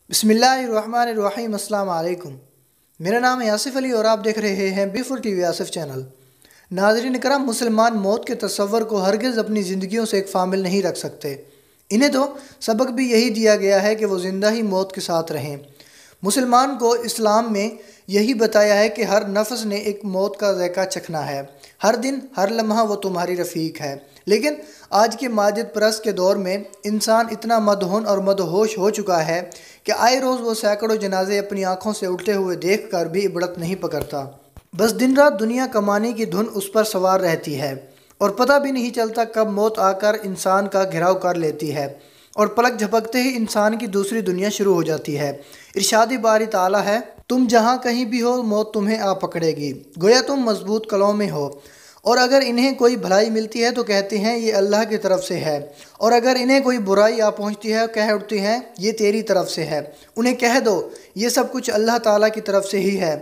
बिस्मिल्लाहिर्रहमानिर्रहीम। अस्सलाम वालेकुम। मेरा नाम है आसिफ अली और आप देख रहे हैं बीफुल टीवी आसिफ चैनल। नाज़रीन करम, मुसलमान मौत के तसव्वुर को हरगिज़ अपनी ज़िंदगियों से एक फामिल नहीं रख सकते। इन्हें तो सबक भी यही दिया गया है कि वो ज़िंदा ही मौत के साथ रहें। मुसलमान को इस्लाम में यही बताया है कि हर नफ्स ने एक मौत का ज़ायका चखना है। हर दिन हर लम्हा वो तुम्हारी रफ़ीक है। लेकिन आज के मादियत परस्त के दौर में इंसान इतना मदहोन और मदहोश हो चुका है कि आए रोज़ वो सैकड़ों जनाजे अपनी आँखों से उल्टे हुए देख कर भी इबरत नहीं पकड़ता। बस दिन रात दुनिया कमाने की धुन उस पर सवार रहती है और पता भी नहीं चलता कब मौत आकर इंसान का घिराव कर लेती है और पलक झपकते ही इंसान की दूसरी दुनिया शुरू हो जाती है। इरशाद बारी ताला है, तुम जहाँ कहीं भी हो मौत तुम्हें आ पकड़ेगी, गोया तुम मजबूत कलों में हो। और अगर इन्हें कोई भलाई मिलती है तो कहते हैं ये अल्लाह की तरफ से है, और अगर इन्हें कोई बुराई आ पहुंचती है कह उठती हैं ये तेरी तरफ से है। उन्हें कह दो ये सब कुछ अल्लाह ताला की तरफ से ही है।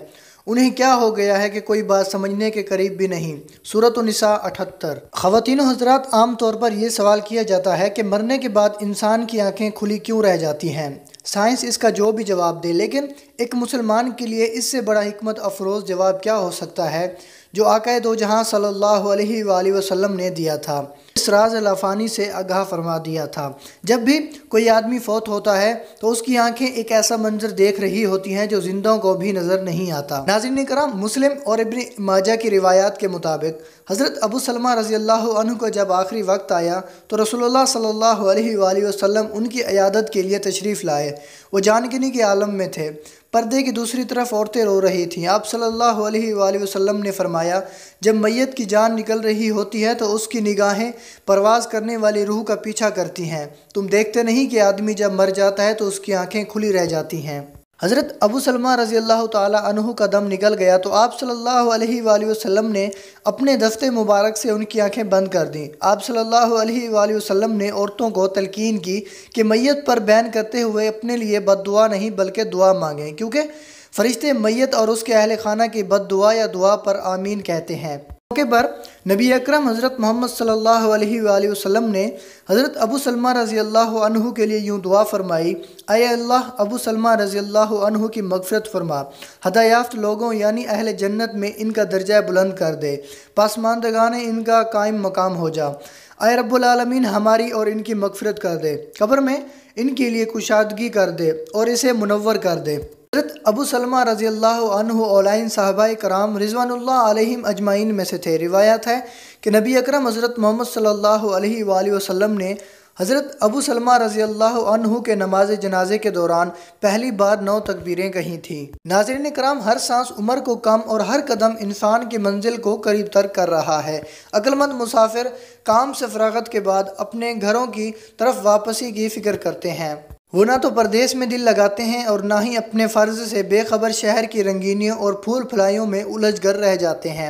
उन्हें क्या हो गया है कि कोई बात समझने के करीब भी नहीं। सूरत निसा 78। ख़वातीन हज़रात, आम तौर पर यह सवाल किया जाता है कि मरने के बाद इंसान की आंखें खुली क्यों रह जाती हैं। साइंस इसका जो भी जवाब दे, लेकिन एक मुसलमान के लिए इससे बड़ा हिकमत अफरोज़ जवाब क्या हो सकता है जो आक़ाए दो जहां सल्लल्लाहु अलैहि वसल्लम ने दिया था, इस राज लाफ़ानी से आगाह फरमा दिया था। जब भी कोई आदमी फौत होता है तो उसकी आंखें एक ऐसा मंजर देख रही होती हैं जो जिंदों को भी नज़र नहीं आता। नाज़रीन करम, मुस्लिम और इब्न माजा की रिवायात के मुताबिक हज़रत अबू सलमा रज़ी अल्लाह अन्हु को जब आखिरी वक्त आया तो रसूलुल्लाह सल्लल्लाहु अलैहि वसल्लम उनकी इयादत के लिए तशरीफ़ लाए। वो जानकिनी के आलम में थे। पर्दे की दूसरी तरफ औरतें रो रही थीं। आप सल्लल्लाहु अलैहि वसल्लम ने फरमाया, जब मैयत की जान निकल रही होती है तो उसकी निगाहें परवाज़ करने वाली रूह का पीछा करती हैं। तुम देखते नहीं कि आदमी जब मर जाता है तो उसकी आंखें खुली रह जाती हैं। हज़रत अबू सलमा रज़ी अल्लाह ताला अन्हु का दम निकल गया तो आप सल्लल्लाहु अलैहि वसल्लम ने अपने दस्ते मुबारक से उनकी आंखें बंद कर दीं। आप सल्लल्लाहु अलैहि वसल्लम ने औरतों को तलकीन की कि मैयत पर बैन करते हुए अपने लिए बद्दुआ नहीं बल्कि दुआ मांगें, क्योंकि फरिश्ते मैयत और उसके अहल खाना की बद्दुआ या दुआ पर आमीन कहते हैं। मौके पर नबी अकरम हज़रत मोहम्मद सल्लल्लाहु अलैहि वसल्लम ने हज़रत अबू सलमा रज़ी अल्लाह अन्हु के लिए यूँ दुआ फरमाई, आए अल्लाह अबू सलमा रज़ी अल्लाह अन्हु की मग़फ़िरत फरमा, हदायाफ्त लोगों यानी अहले जन्नत में इनका दर्जा बुलंद कर दे, पासमानदगान इनका कायम मकाम हो जा। आए रब्बुल आलमीन हमारी और इनकी मग़फ़िरत कर दे, कब्र में इनके लिए कुशादगी कर दे और इसे मुनव्वर कर दे। हज़रत अबू सलमा रज़ी अल्लाह अन्हु औलाइन साहबाए कराम रिज़वानुल्लाह अलैहिम अजमाइन में से थे। रिवायत है कि नबी अकरम हज़रत मोहम्मद सल्लल्लाहु अलैहि वसल्लम ने हज़रत अबू सलमा रज़ी अल्लाह अन्हु के नमाज जनाजे के दौरान पहली बार 9 तकबीरें कही थीं। नाज़रीन कराम, हर सांस उम्र को कम और हर कदम इंसान की मंजिल को करीब तर कर रहा है। अक्लमंद मुसाफिर काम से फरागत के बाद अपने घरों की तरफ वापसी की फ़िक्र करते हैं। वो ना तो परदेश में दिल लगाते हैं और ना ही अपने फ़र्ज़ से बेखबर शहर की रंगीनियों और फूल फलाइयों में उलझ कर रह जाते हैं।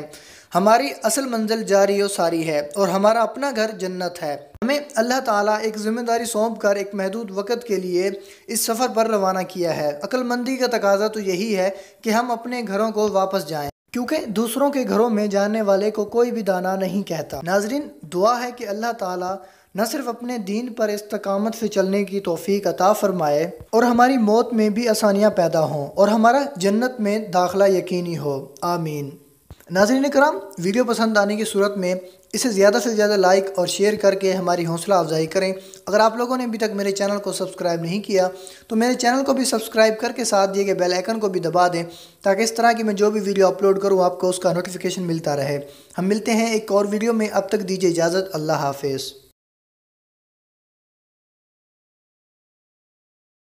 हमारी असल मंजिल जारी और सारी है और हमारा अपना घर जन्नत है। हमें अल्लाह ताला एक ज़िम्मेदारी सौंप कर एक महदूद वक़्त के लिए इस सफ़र पर रवाना किया है। अक्लमंदी का तकाज़ा तो यही है कि हम अपने घरों को वापस जाएं, क्योंकि दूसरों के घरों में जाने वाले को कोई भी दाना नहीं कहता। नाज़रीन, दुआ है कि अल्लाह ताला न सिर्फ अपने दीन पर इस्तकामत से चलने की तौफीक अता फरमाए और हमारी मौत में भी आसानियाँ पैदा हों और हमारा जन्नत में दाखिला यकीनी हो। आमीन। नाज़रीन कराम, वीडियो पसंद आने की सूरत में इसे ज़्यादा से ज़्यादा लाइक और शेयर करके हमारी हौसला अफजाई करें। अगर आप लोगों ने अभी तक मेरे चैनल को सब्सक्राइब नहीं किया तो मेरे चैनल को भी सब्सक्राइब करके साथ दिए गए बेल आइकन को भी दबा दें, ताकि इस तरह की मैं जो भी वीडियो अपलोड करूँ आपको उसका नोटिफिकेशन मिलता रहे। हम मिलते हैं एक और वीडियो में, अब तक दीजिए इजाज़त। अल्लाह हाफिज़।